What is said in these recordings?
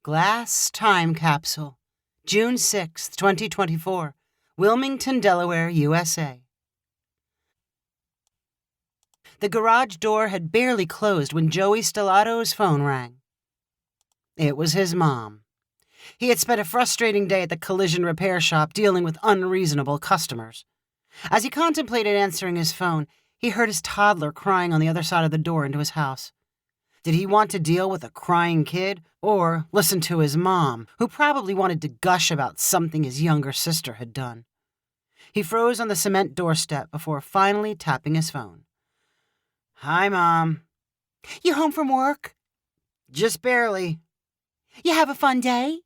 Glass Time Capsule, June 6th, 2024, Wilmington, Delaware, USA. The garage door had barely closed when Joey Stellato's phone rang. It was his mom. He had spent a frustrating day at the collision repair shop dealing with unreasonable customers. As he contemplated answering his phone, he heard his toddler crying on the other side of the door into his house. Did he want to deal with a crying kid, or listen to his mom, who probably wanted to gush about something his younger sister had done? He froze on the cement doorstep before finally tapping his phone. "Hi, Mom." "You home from work?" "Just barely." "You have a fun day?"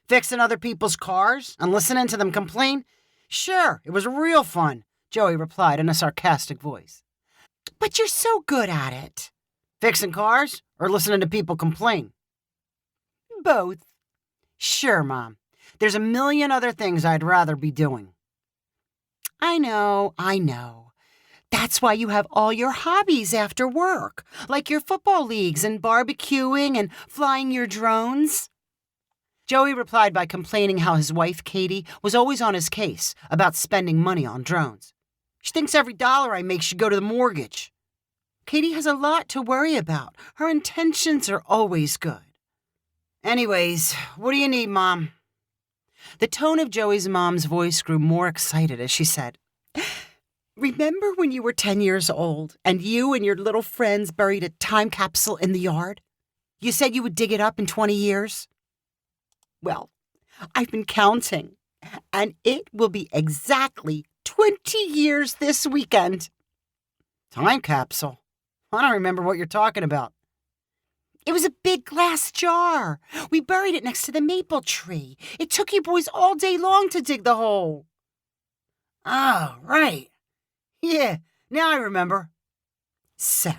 "Fixing other people's cars and listening to them complain? Sure, it was real fun," Joey replied in a sarcastic voice. "But you're so good at it." "Fixing cars or listening to people complain?" "Both." "Sure, Mom. There's a million other things I'd rather be doing." I know. That's why you have all your hobbies after work, like your football leagues and barbecuing and flying your drones." Joey replied by complaining how his wife, Katie, was always on his case about spending money on drones. "She thinks every dollar I make should go to the mortgage." "Katie has a lot to worry about. Her intentions are always good." "Anyways, what do you need, Mom?" The tone of Joey's mom's voice grew more excited as she said, "Remember when you were 10 years old and you and your little friends buried a time capsule in the yard? You said you would dig it up in 20 years? Well, I've been counting, and it will be exactly 20 years this weekend." "Time capsule? I don't remember what you're talking about." "It was a big glass jar. We buried it next to the maple tree. It took you boys all day long to dig the hole." "Oh, right. Yeah, now I remember." "So,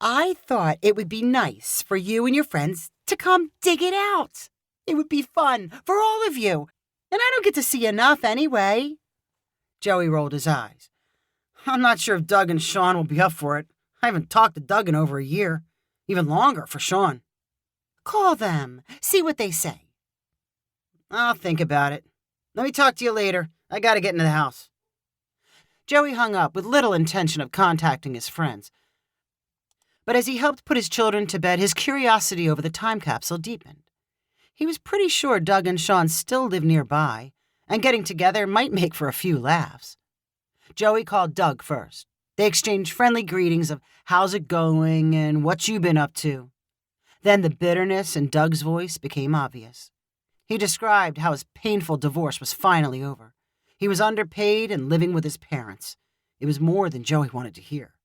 I thought it would be nice for you and your friends to come dig it out. It would be fun for all of you, and I don't get to see enough anyway." Joey rolled his eyes. "I'm not sure if Doug and Sean will be up for it. I haven't talked to Doug in over a year. Even longer for Sean." "Call them. See what they say." "I'll think about it. Let me talk to you later. I gotta get into the house." Joey hung up with little intention of contacting his friends. But as he helped put his children to bed, his curiosity over the time capsule deepened. He was pretty sure Doug and Sean still lived nearby, and getting together might make for a few laughs. Joey called Doug first. They exchanged friendly greetings of "how's it going" and "what you been up to." Then the bitterness in Doug's voice became obvious. He described how his painful divorce was finally over. He was underpaid and living with his parents. It was more than Joey wanted to hear.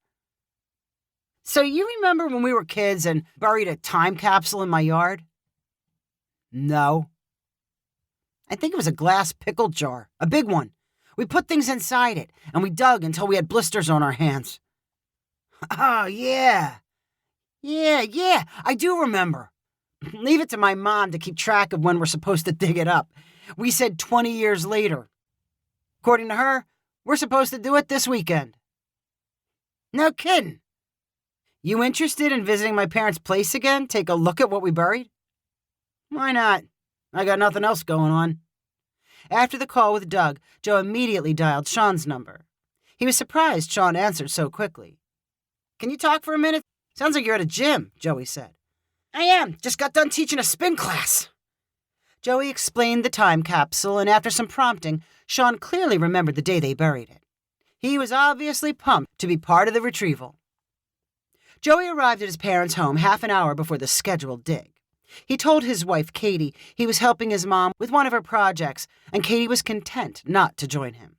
"So you remember when we were kids and buried a time capsule in my yard?" "No." "I think it was a glass pickle jar, a big one. We put things inside it, and we dug until we had blisters on our hands." "Oh, yeah. Yeah, I do remember. Leave it to my mom to keep track of when we're supposed to dig it up. We said 20 years later. According to her, we're supposed to do it this weekend." "No kidding. You interested in visiting my parents' place again? Take a look at what we buried?" "Why not? I got nothing else going on." After the call with Doug, Joe immediately dialed Sean's number. He was surprised Sean answered so quickly. "Can you talk for a minute? Sounds like you're at a gym," Joey said. "I am. Just got done teaching a spin class." Joey explained the time capsule, and after some prompting, Sean clearly remembered the day they buried it. He was obviously pumped to be part of the retrieval. Joey arrived at his parents' home half an hour before the scheduled dig. He told his wife, Katie, he was helping his mom with one of her projects, and Katie was content not to join him.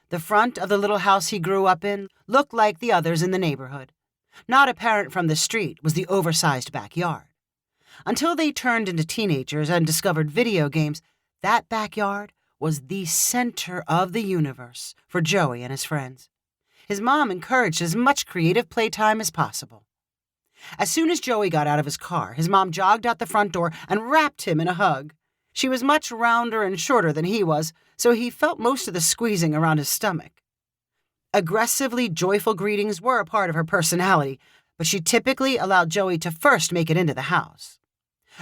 The front of the little house he grew up in looked like the others in the neighborhood. Not apparent from the street was the oversized backyard. Until they turned into teenagers and discovered video games, that backyard was the center of the universe for Joey and his friends. His mom encouraged as much creative playtime as possible. As soon as Joey got out of his car, his mom jogged out the front door and wrapped him in a hug. She was much rounder and shorter than he was, so he felt most of the squeezing around his stomach. Aggressively joyful greetings were a part of her personality, but she typically allowed Joey to first make it into the house.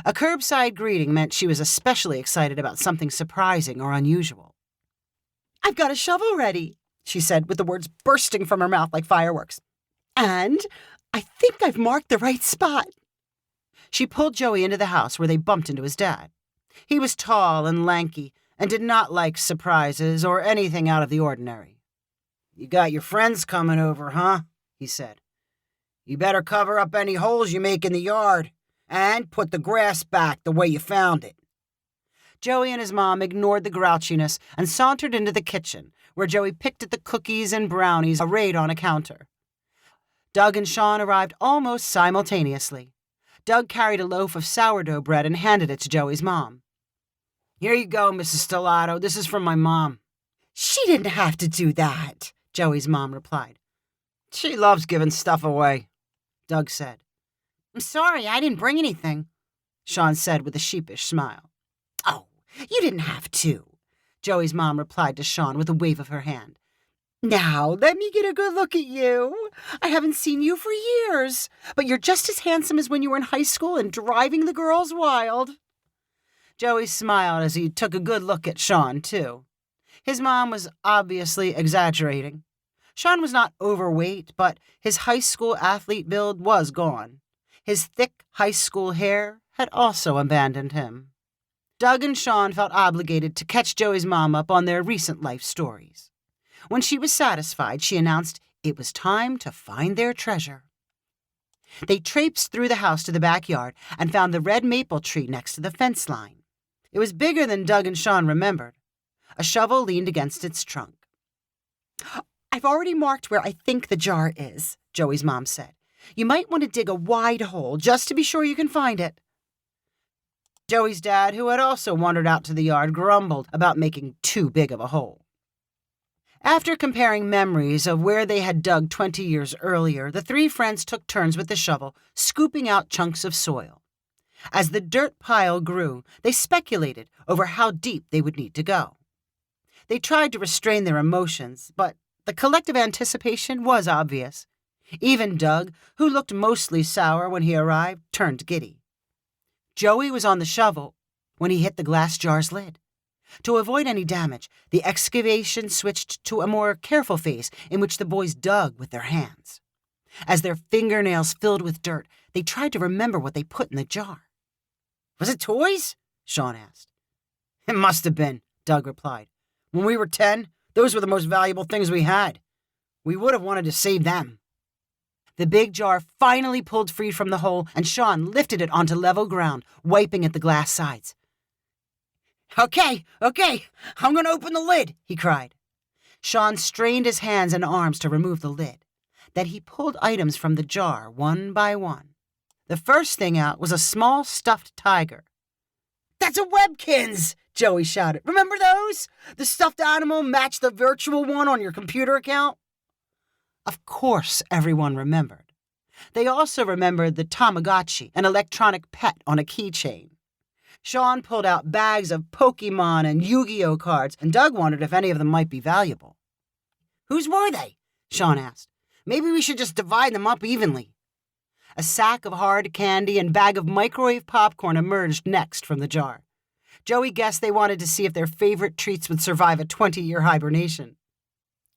A curbside greeting meant she was especially excited about something surprising or unusual. "I've got a shovel ready," she said, with the words bursting from her mouth like fireworks. "And I think I've marked the right spot." She pulled Joey into the house where they bumped into his dad. He was tall and lanky and did not like surprises or anything out of the ordinary. "You got your friends coming over, huh?" he said. "You better cover up any holes you make in the yard and put the grass back the way you found it." Joey and his mom ignored the grouchiness and sauntered into the kitchen, where Joey picked at the cookies and brownies arrayed on a counter. Doug and Sean arrived almost simultaneously. Doug carried a loaf of sourdough bread and handed it to Joey's mom. "Here you go, Mrs. Stellato. This is from my mom." "She didn't have to do that," Joey's mom replied. "She loves giving stuff away," Doug said. "I'm sorry, I didn't bring anything," Sean said with a sheepish smile. "Oh, you didn't have to," Joey's mom replied to Sean with a wave of her hand. "Now, let me get a good look at you. I haven't seen you for years, but you're just as handsome as when you were in high school and driving the girls wild." Joey smiled as he took a good look at Sean, too. His mom was obviously exaggerating. Sean was not overweight, but his high school athlete build was gone. His thick high school hair had also abandoned him. Doug and Sean felt obligated to catch Joey's mom up on their recent life stories. When she was satisfied, she announced it was time to find their treasure. They traipsed through the house to the backyard and found the red maple tree next to the fence line. It was bigger than Doug and Sean remembered. A shovel leaned against its trunk. "I've already marked where I think the jar is," Joey's mom said. "You might want to dig a wide hole just to be sure you can find it." Joey's dad, who had also wandered out to the yard, grumbled about making too big of a hole. After comparing memories of where they had dug 20 years earlier, the three friends took turns with the shovel, scooping out chunks of soil. As the dirt pile grew, they speculated over how deep they would need to go. They tried to restrain their emotions, but the collective anticipation was obvious. Even Doug, who looked mostly sour when he arrived, turned giddy. Joey was on the shovel when he hit the glass jar's lid. To avoid any damage, the excavation switched to a more careful phase in which the boys dug with their hands. As their fingernails filled with dirt, they tried to remember what they put in the jar. "Was it toys?" Sean asked. "It must have been," Doug replied. "When we were 10, those were the most valuable things we had. We would have wanted to save them." The big jar finally pulled free from the hole, and Sean lifted it onto level ground, wiping at the glass sides. Okay, I'm going to open the lid," he cried. Sean strained his hands and arms to remove the lid. Then he pulled items from the jar one by one. The first thing out was a small stuffed tiger. "That's a Webkins!" Joey shouted. "Remember those? The stuffed animal matched the virtual one on your computer account?" Of course, everyone remembered. They also remembered the Tamagotchi, an electronic pet on a keychain. Sean pulled out bags of Pokemon and Yu-Gi-Oh cards, and Doug wondered if any of them might be valuable. "Whose were they?" Sean asked. "Maybe we should just divide them up evenly." A sack of hard candy and bag of microwave popcorn emerged next from the jar. Joey guessed they wanted to see if their favorite treats would survive a 20-year hibernation.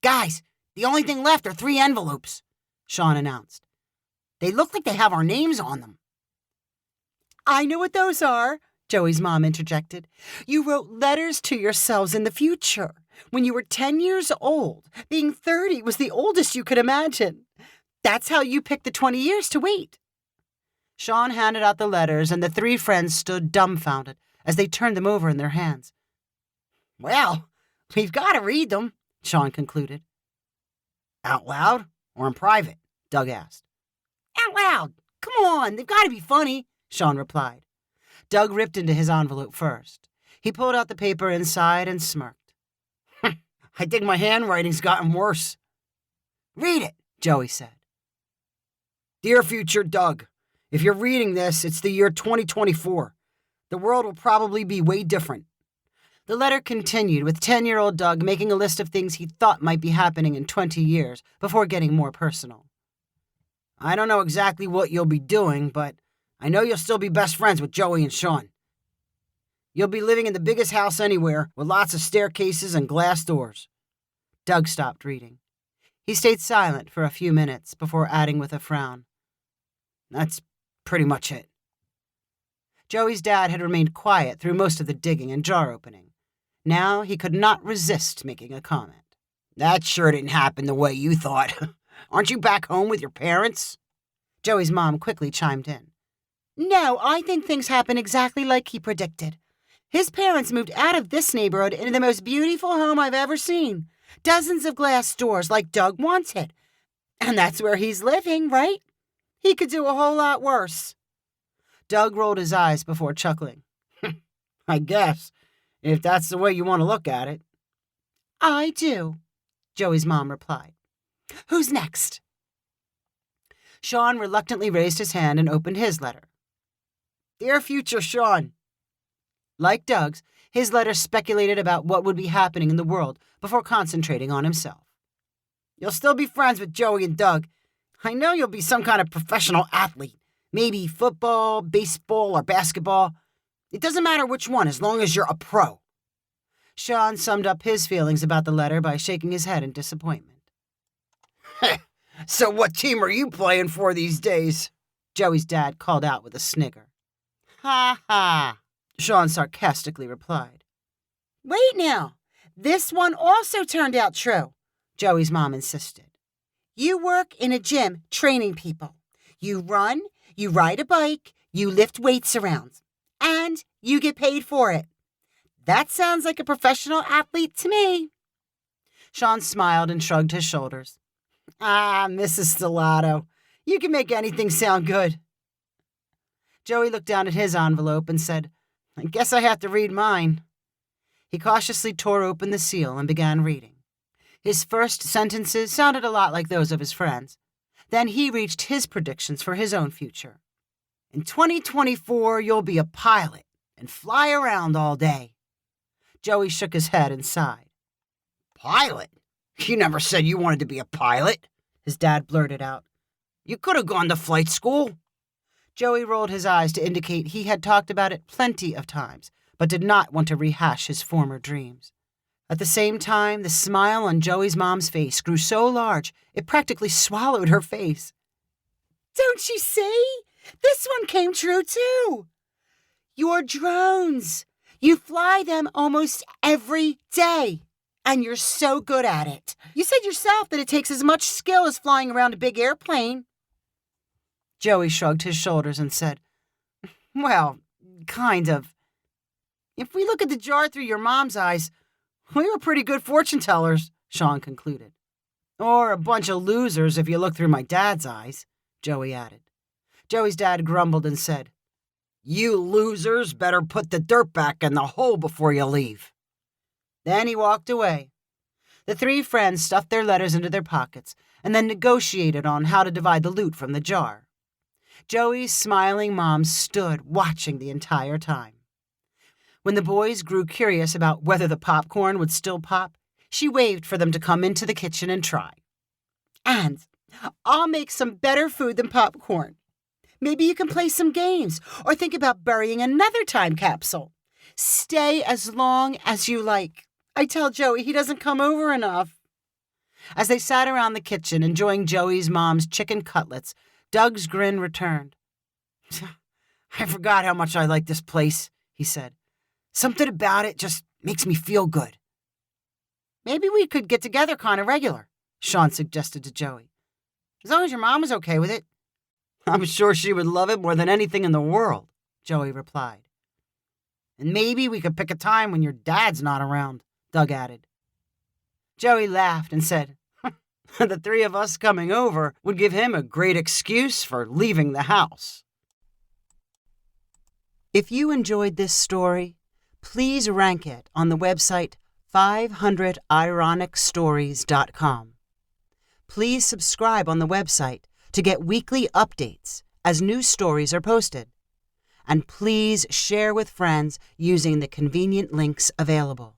"Guys, the only thing left are 3 envelopes," Sean announced. "They look like they have our names on them." "I know what those are," Joey's mom interjected. "You wrote letters to yourselves in the future, when you were 10 years old. Being 30 was the oldest you could imagine. That's how you picked the 20 years to wait." Sean handed out the letters, and the 3 friends stood dumbfounded as they turned them over in their hands. "Well, we've got to read them," Sean concluded. "Out loud or in private?" Doug asked. "Out loud. Come on, they've got to be funny," Sean replied. Doug ripped into his envelope first. He pulled out the paper inside and smirked. "I think my handwriting's gotten worse." "Read it," Joey said. "Dear future Doug, if you're reading this, it's the year 2024. The world will probably be way different." The letter continued with 10-year-old Doug making a list of things he thought might be happening in 20 years before getting more personal. "I don't know exactly what you'll be doing, but I know you'll still be best friends with Joey and Sean. You'll be living in the biggest house anywhere with lots of staircases and glass doors. Doug stopped reading. He stayed silent for a few minutes before adding with a frown. That's pretty much it. Joey's dad had remained quiet through most of the digging and jar opening. Now he could not resist making a comment. That sure didn't happen the way you thought. Aren't you back home with your parents? Joey's mom quickly chimed in. No, I think things happen exactly like he predicted. His parents moved out of this neighborhood into the most beautiful home I've ever seen. Dozens of glass doors like Doug wants it. And that's where he's living, right? He could do a whole lot worse. Doug rolled his eyes before chuckling. I guess, if that's the way you want to look at it. I do, Joey's mom replied. Who's next? Sean reluctantly raised his hand and opened his letter. Dear future Sean. Like Doug's, his letter speculated about what would be happening in the world before concentrating on himself. You'll still be friends with Joey and Doug. I know you'll be some kind of professional athlete. Maybe football, baseball, or basketball. It doesn't matter which one, as long as you're a pro. Sean summed up his feelings about the letter by shaking his head in disappointment. So what team are you playing for these days? Joey's dad called out with a snigger. Ha ha, Sean sarcastically replied. Wait now. This one also turned out true, Joey's mom insisted. You work in a gym training people. You run, you ride a bike, you lift weights around, and you get paid for it. That sounds like a professional athlete to me. Sean smiled and shrugged his shoulders. Ah, Mrs. Stellato, you can make anything sound good. Joey looked down at his envelope and said, I guess I have to read mine. He cautiously tore open the seal and began reading. His first sentences sounded a lot like those of his friends. Then he reached his predictions for his own future. In 2024, you'll be a pilot and fly around all day. Joey shook his head and sighed. Pilot? You never said you wanted to be a pilot, his dad blurted out. You could have gone to flight school. Joey rolled his eyes to indicate he had talked about it plenty of times, but did not want to rehash his former dreams. At the same time, the smile on Joey's mom's face grew so large it practically swallowed her face. Don't you see? This one came true too. Your drones. You fly them almost every day. And you're so good at it. You said yourself that it takes as much skill as flying around a big airplane. Joey shrugged his shoulders and said, Well, kind of. If we look at the jar through your mom's eyes, we were pretty good fortune tellers, Sean concluded. Or a bunch of losers if you look through my dad's eyes, Joey added. Joey's dad grumbled and said, You losers better put the dirt back in the hole before you leave. Then he walked away. The three friends stuffed their letters into their pockets and then negotiated on how to divide the loot from the jar. Joey's smiling mom stood watching the entire time. When the boys grew curious about whether the popcorn would still pop, she waved for them to come into the kitchen and try. And I'll make some better food than popcorn. Maybe you can play some games or think about burying another time capsule. Stay as long as you like. I tell Joey he doesn't come over enough. As they sat around the kitchen enjoying Joey's mom's chicken cutlets, Doug's grin returned. I forgot how much I like this place, he said. Something about it just makes me feel good. Maybe we could get together kind of regular, Sean suggested to Joey. As long as your mom is okay with it. I'm sure she would love it more than anything in the world, Joey replied. And maybe we could pick a time when your dad's not around, Doug added. Joey laughed and said, The three of us coming over would give him a great excuse for leaving the house. If you enjoyed this story, please rank it on the website 500ironicstories.com. Please subscribe on the website to get weekly updates as new stories are posted. And please share with friends using the convenient links available.